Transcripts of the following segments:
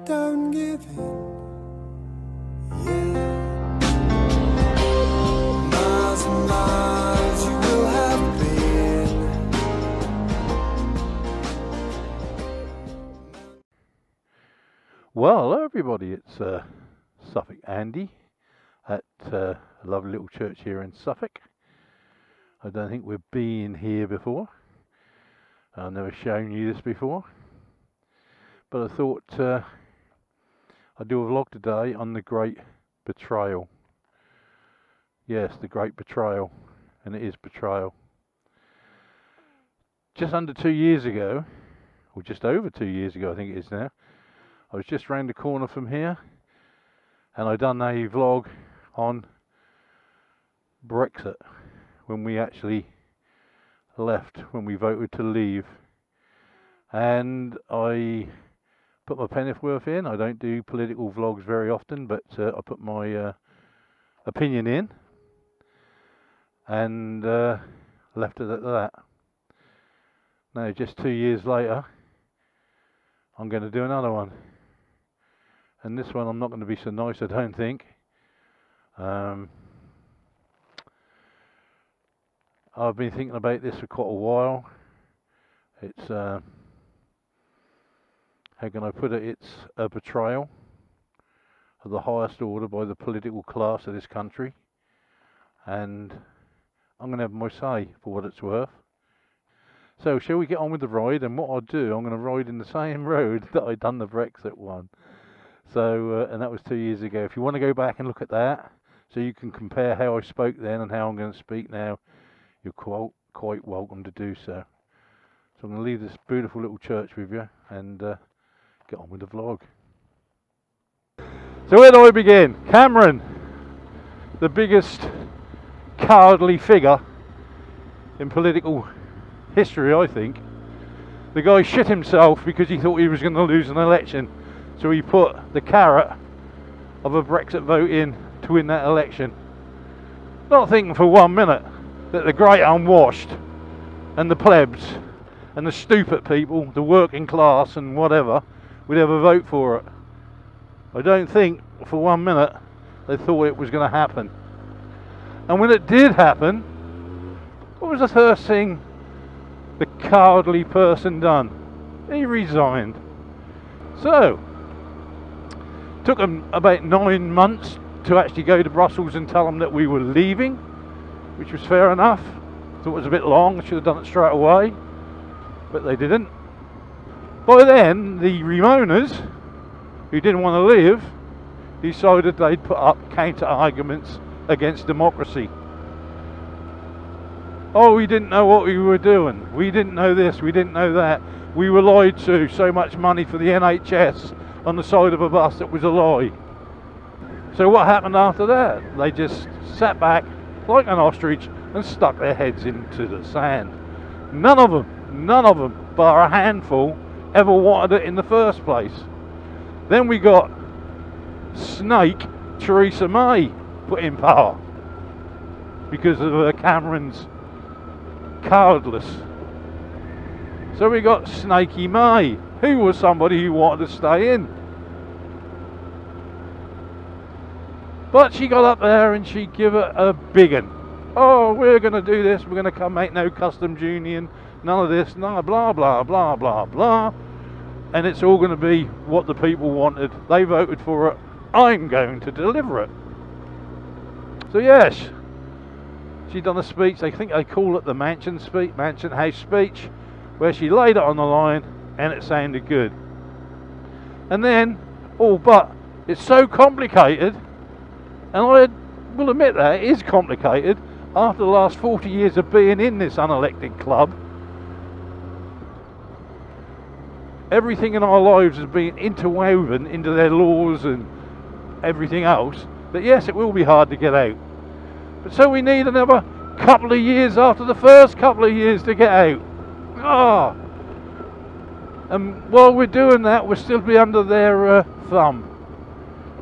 don't give in. Yeah. Miles and miles you will have been. Well, hello everybody, it's Suffolk Andy at a lovely little church here in Suffolk. I don't think we've been here before. I've never shown you this before. But I thought I'd do a vlog today on the Great Betrayal. Yes, the Great Betrayal, and it is betrayal. Just under 2 years ago, or just over 2 years ago I think it is now, I was just round the corner from here and I done a vlog on Brexit when we actually left, when we voted to leave, and I put my penn'orth in. I don't do political vlogs very often, but I put my opinion in and left it at that. Now just 2 years later I'm going to do another one. And this one I'm not going to be so nice, I don't think. I've been thinking about this for quite a while. It's, how can I put it, it's a betrayal of the highest order by the political class of this country. And I'm going to have my say for what it's worth. So shall we get on with the ride? And what I'll do, I'm going to ride in the same road that I done the Brexit one. So, and that was 2 years ago. If you want to go back and look at that, so you can compare how I spoke then and how I'm going to speak now, you're quite welcome to do so. So I'm going to leave this beautiful little church with you and get on with the vlog. So where do I begin? Cameron, the biggest cowardly figure in political history, I think. The guy shit himself because he thought he was going to lose an election. So he put the carrot of a Brexit vote in to win that election. Not thinking for 1 minute that the great unwashed and the plebs and the stupid people, the working class and whatever, would ever vote for it. I don't think for 1 minute they thought it was going to happen. And when it did happen, what was the first thing the cowardly person done? He resigned. So took them about 9 months to actually go to Brussels and tell them that we were leaving, which was fair enough. Thought it was a bit long, I should have done it straight away, but they didn't. By then, the Remoners, who didn't want to leave, decided they'd put up counter arguments against democracy. Oh, we didn't know what we were doing. We didn't know this, we didn't know that. We were lied to. So much money for the NHS on the side of a bus that was a lie. So what happened after that? They just sat back like an ostrich and stuck their heads into the sand. None of them, bar a handful, ever wanted it in the first place. Then we got snake Theresa May put in power because of Cameron's cowardliness. So we got Snaky May, who was somebody who wanted to stay in. But she got up there and she gave it a big one. Oh, we're going to do this, we're going to come make no customs union, none of this, no, blah, blah, blah, blah, blah. And it's all going to be what the people wanted. They voted for it. I'm going to deliver it. So yes, she done a speech. I think they call it the Mansion House speech, where she laid it on the line and it sounded good. And then, oh, but it's so complicated, and I will admit that it is complicated after the last 40 years of being in this unelected club. Everything in our lives has been interwoven into their laws and everything else, that yes, it will be hard to get out. But so we need another couple of years after the first couple of years to get out. Ah, and while we're doing that, we'll still be under their thumb.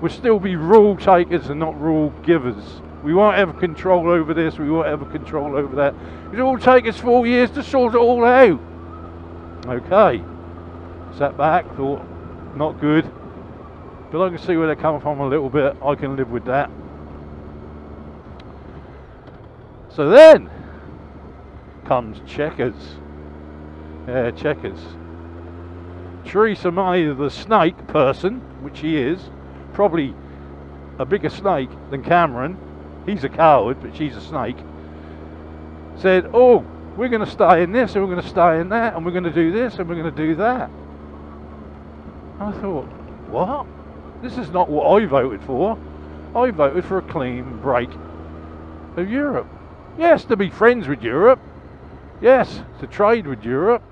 We'll still be rule takers and not rule givers. We won't have control over this, we won't have control over that. It will take us 4 years to sort it all out. Okay. Sat back, thought, not good. But I can see where they're coming from a little bit. I can live with that. So then comes Chequers. Yeah, Chequers. Theresa May, the snake person, which she is, probably a bigger snake than Cameron. He's a coward, but she's a snake. Said, oh, we're going to stay in this, and we're going to stay in that, and we're going to do this, and we're going to do that. I thought, what? This is not what I voted for. I voted for a clean break of Europe. Yes, to be friends with Europe. Yes, to trade with Europe.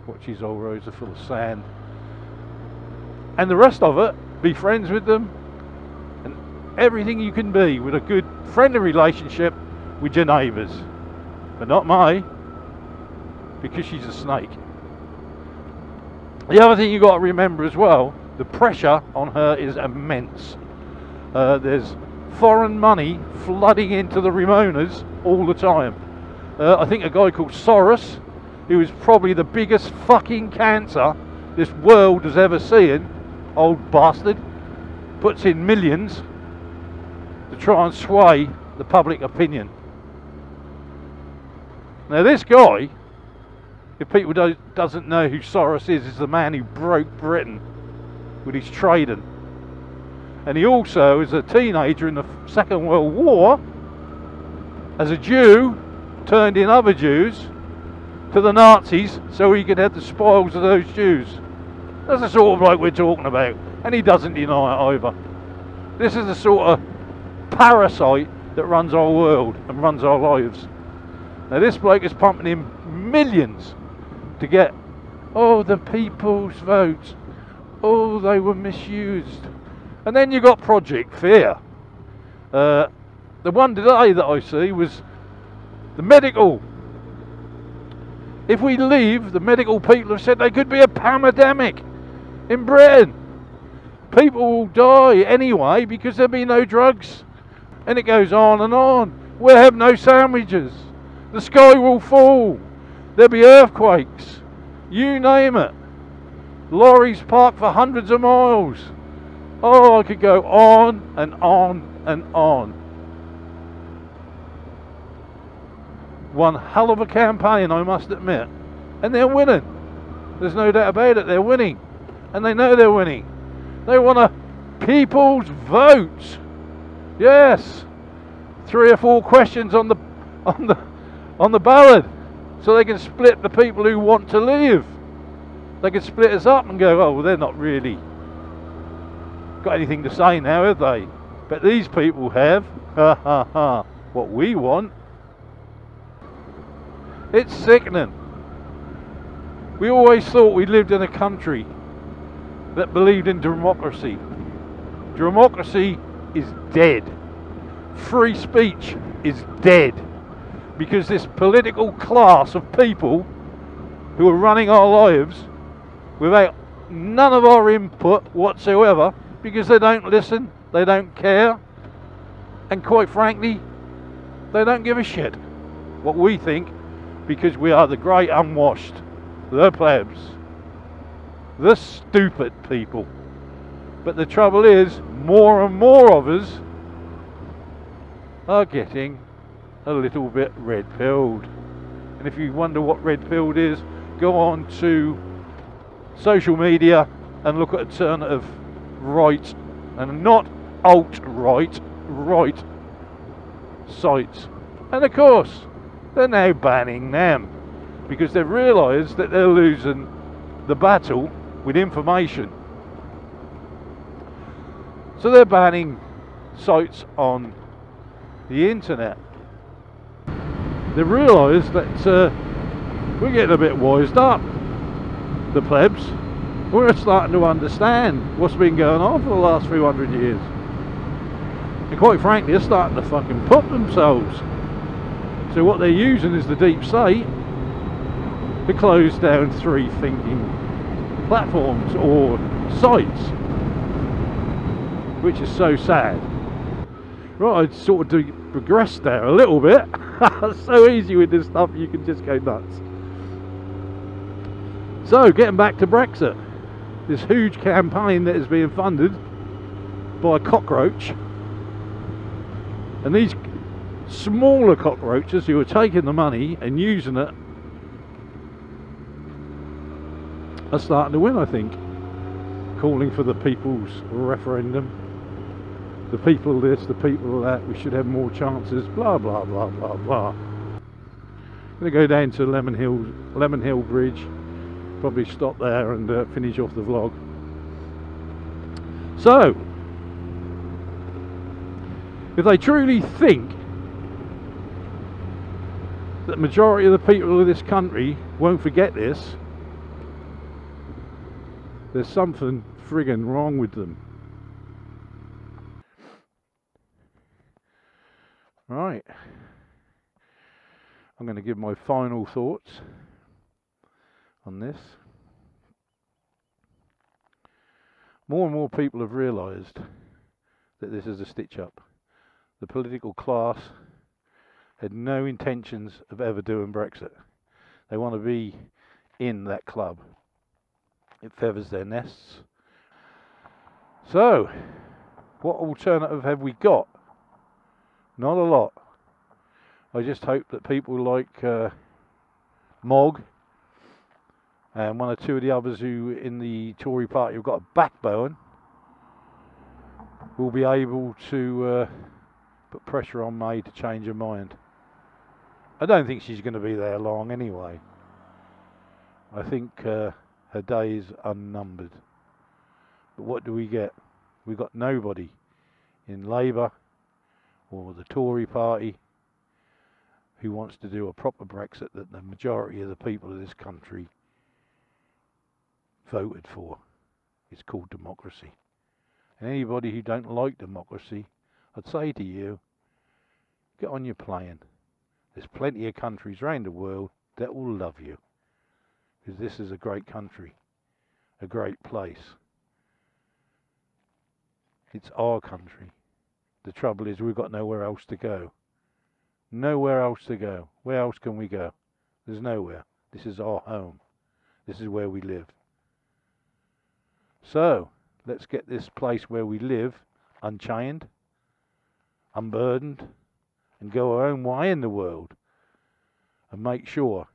Watch his old roads are full of sand. And the rest of it, be friends with them. And everything you can be with a good friendly relationship with your neighbours. But not May, because she's a snake. The other thing you've got to remember as well, the pressure on her is immense. There's foreign money flooding into the Ramonas all the time. I think a guy called Soros, who is probably the biggest fucking cancer this world has ever seen, old bastard, puts in millions to try and sway the public opinion. Now this guy, if people doesn't know who Soros is the man who broke Britain with his trading. And he also, as a teenager in the Second World War, as a Jew, turned in other Jews to the Nazis so he could have the spoils of those Jews. That's the sort of bloke we're talking about. And he doesn't deny it either. This is the sort of parasite that runs our world and runs our lives. Now this bloke is pumping in millions to get, oh, the people's vote. Oh, they were misused. And then you got Project Fear. The one today that I see was the medical. If we leave, the medical people have said there could be a pandemic in Britain. People will die anyway because there'll be no drugs. And it goes on and on. We'll have no sandwiches. The sky will fall. There'll be earthquakes. You name it. Lorries parked for hundreds of miles. Oh, I could go on and on and on. One hell of a campaign, I must admit. And they're winning. There's no doubt about it, they're winning. And they know they're winning. They want a people's vote. Yes. 3 or 4 questions on the ballot. So they can split the people who want to leave. They can split us up and go, oh, well, they're not really got anything to say now, have they? But these people have. Ha ha ha. What we want. It's sickening. We always thought we lived in a country that believed in democracy. Democracy is dead. Free speech is dead. Because this political class of people who are running our lives without none of our input whatsoever, because they don't listen, they don't care, and quite frankly, they don't give a shit what we think, because we are the great unwashed, the plebs, the stupid people. But the trouble is, more and more of us are getting a little bit red-pilled. And if you wonder what red-pilled is, go on to social media and look at alternative right and not alt-right, right sites. And of course, they're now banning them because they've realised that they're losing the battle with information. So they're banning sites on the internet. They've realised that we're getting a bit wised up, the plebs. We're starting to understand what's been going on for the last 300 years. And quite frankly, they're starting to fucking put themselves. So what they're using is the deep state to close down free thinking platforms or sites, which is so sad. Right, I'd sort of progressed there a little bit. So easy with this stuff, you can just go nuts. So, getting back to Brexit. this huge campaign that is being funded by a cockroach, and these smaller cockroaches who are taking the money and using it are starting to win, I think. Calling for the people's referendum, the people this, the people that, we should have more chances, blah blah blah blah blah. I'm going to go down to Lemon Hill Bridge, probably stop there and finish off the vlog. So, if they truly think that the majority of the people of this country won't forget this, there's something friggin' wrong with them. Right. I'm going to give my final thoughts on this. More and more people have realised that this is a stitch up. The political class had no intentions of ever doing Brexit. They want to be in that club. It feathers their nests. So, what alternative have we got? Not a lot. I just hope that people like Mogg and one or two of the others who in the Tory party have got a backbone will be able to put pressure on May to change her mind. I don't think she's going to be there long anyway. I think her days are numbered. But what do we get? We've got nobody in Labour or the Tory party who wants to do a proper Brexit that the majority of the people of this country voted for. It's called democracy. And anybody who don't like democracy, I'd say to you, get on your plane. There's plenty of countries around the world that will love you, because this is a great country, a great place. It's our country. The trouble is we've got nowhere else to go. Nowhere else to go. Where else can we go? There's nowhere. This is our home. This is where we live. So, let's get this place where we live unchained, unburdened, and go our own way in the world, and make sure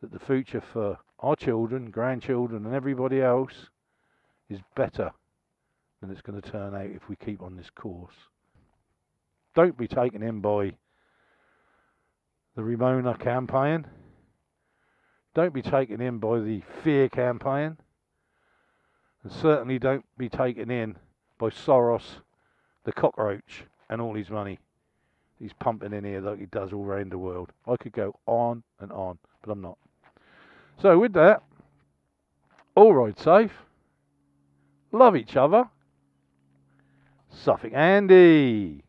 that the future for our children, grandchildren and everybody else is better than it's going to turn out if we keep on this course. Don't be taken in by the Ramona campaign. Don't be taken in by the fear campaign. And certainly don't be taken in by Soros, the cockroach, and all his money he's pumping in here like he does all around the world. I could go on and on, but I'm not. So with that, all ride safe, love each other, Suffolk Andy.